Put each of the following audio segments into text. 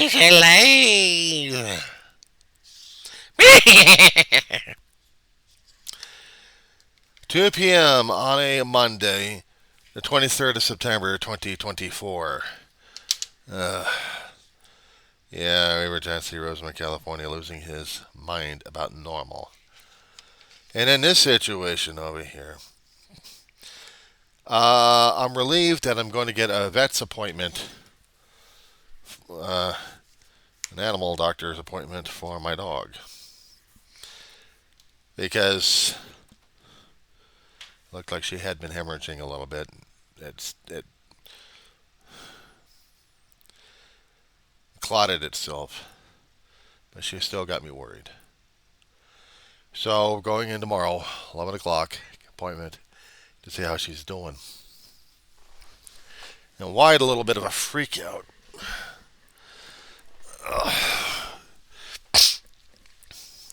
He's alive. 2 p.m. on a Monday, the 23rd of September, 2024. Uh, yeah, Emergency Roseman, California, losing his mind about normal. And in this situation over here, I'm relieved that I'm going to get a vet's appointment, uh, an animal doctor's appointment for my dog. Because it looked like she had been hemorrhaging a little bit. It clotted itself, but she still got me worried. So going in tomorrow, 11 o'clock appointment to see how she's doing. And why a little bit of a freak out?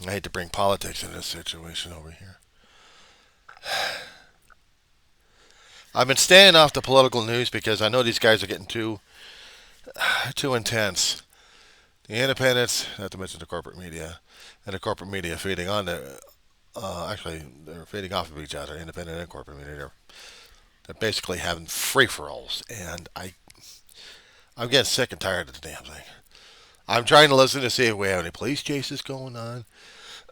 I hate to bring politics into this situation over here. I've been staying off the political news because I know these guys are getting too intense. The independents, not to mention the corporate media, and the corporate media feeding on the. Actually, they're feeding off of each other, independent and corporate media. They're basically having free for alls, and I'm getting sick and tired of the damn thing. I'm trying to listen to see if we have any police chases going on.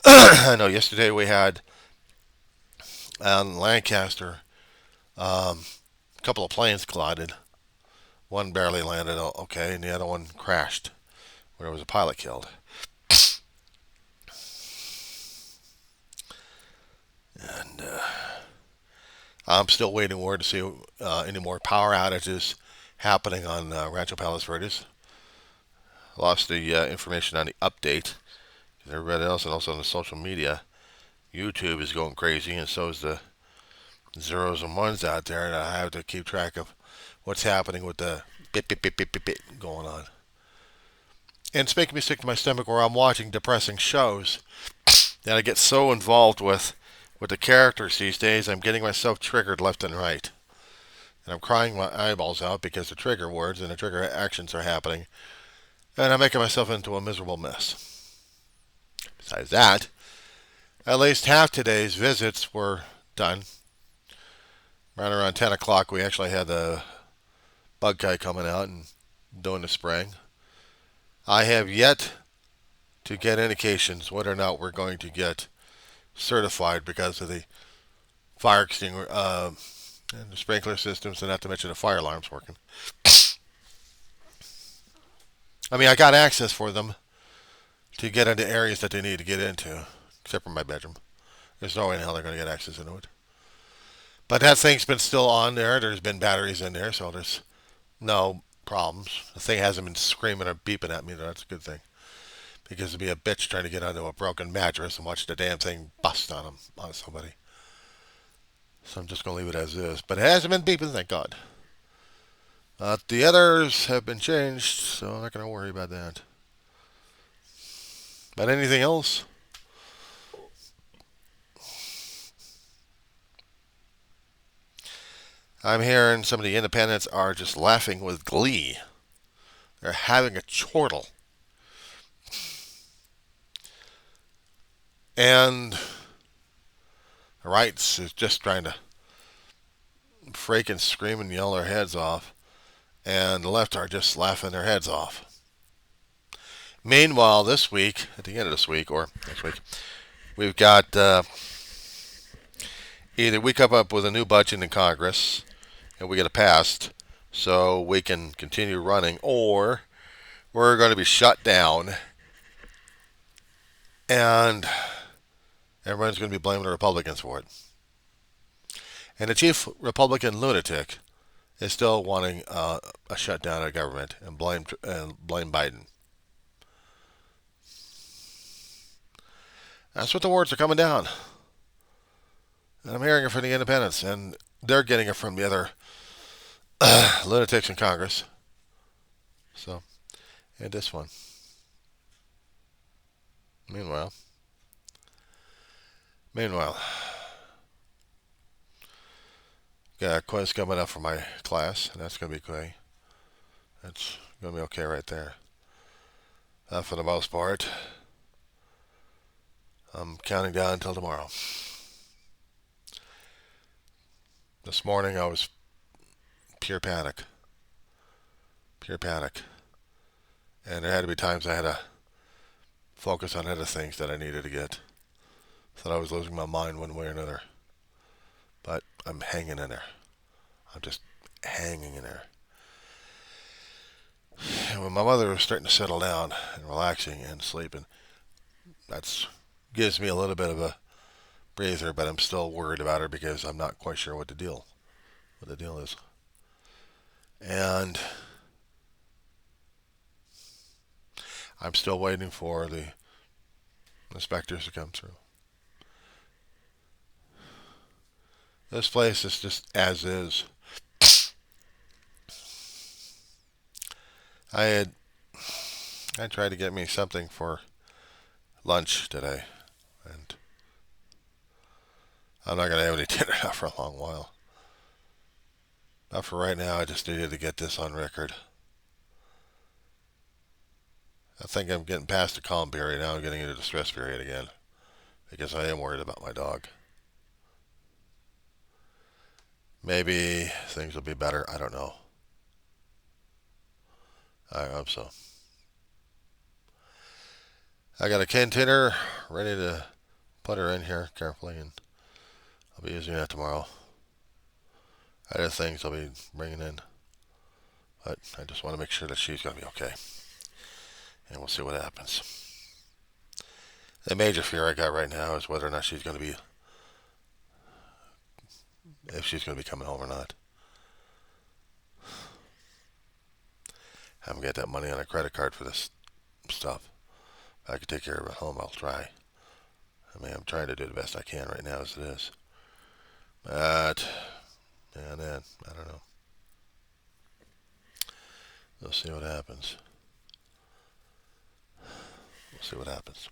I know yesterday we had in Lancaster a couple of planes collided. One barely landed okay, and the other one crashed, where there was a pilot killed. And I'm still waiting word to see any more power outages happening on Rancho Palos Verdes. Lost the information on the update. Everybody else, and also on the social media, YouTube is going crazy, and so is the zeros and ones out there, and I have to keep track of what's happening with the bit, bit, bit, bit, bit, bit going on. And it's making me sick to my stomach where I'm watching depressing shows that I get so involved with the characters these days, I'm getting myself triggered left and right. And I'm crying my eyeballs out because the trigger words and the trigger actions are happening. And I'm making myself into a miserable mess. Besides that, at least half today's visits were done. Right around 10 o'clock, we actually had the bug guy coming out and doing the spraying. I have yet to get indications whether or not we're going to get certified because of the fire extinguisher and the sprinkler systems, and not to mention the fire alarms working. I mean, I got access for them to get into areas that they need to get into, except for my bedroom. There's no way in hell they're going to get access into it. But that thing's been still on there. There's been batteries in there, so there's no problems. The thing hasn't been screaming or beeping at me. That's a good thing. Because it'd be a bitch trying to get onto a broken mattress and watch the damn thing bust on somebody. So I'm just going to leave it as is. But it hasn't been beeping, thank God. The others have been changed, so I'm not going to worry about that. But anything else? I'm hearing some of the independents are just laughing with glee. They're having a chortle. And the rights is just trying to freak and scream and yell their heads off. And the left are just laughing their heads off. Meanwhile, this week, at the end of this week or next week, we've got either we come up with a new budget in Congress and we get it passed so we can continue running, or we're going to be shut down and everyone's going to be blaming the Republicans for it. And the chief Republican lunatic is still wanting a shutdown of government and blame Biden. That's what the words are coming down. And I'm hearing it from the independents, and they're getting it from the other lunatics in Congress. So, and this one. Meanwhile, got a quiz coming up for my class, and that's going to be great. That's going to be okay right there. For the most part. I'm counting down until tomorrow. This morning I was pure panic. Pure panic. And there had to be times I had to focus on other things that I needed to get. Thought I was losing my mind one way or another. But I'm hanging in there. I'm just hanging in there. And when my mother was starting to settle down and relaxing and sleeping, that gives me a little bit of a breather, but I'm still worried about her because I'm not quite sure what the deal is. And I'm still waiting for the inspectors to come through. This place is just as is. I tried to get me something for lunch today, and I'm not going to have any dinner now for a long while. But for right now, I just needed to get this on record. I think I'm getting past the calm period now. I'm getting into the stress period again because I am worried about my dog. Maybe things will be better. I don't know. I hope so. I got a container ready to put her in here carefully, and I'll be using that tomorrow. Other things I'll be bringing in, but I just want to make sure that she's going to be okay, and we'll see what happens. The major fear I got right now is whether or not if she's going to be coming home or not. I haven't got that money on a credit card for this stuff. If I could take care of it at home, I'll try. I mean, I'm trying to do the best I can right now as it is. But, and then, I don't know. We'll see what happens. We'll see what happens.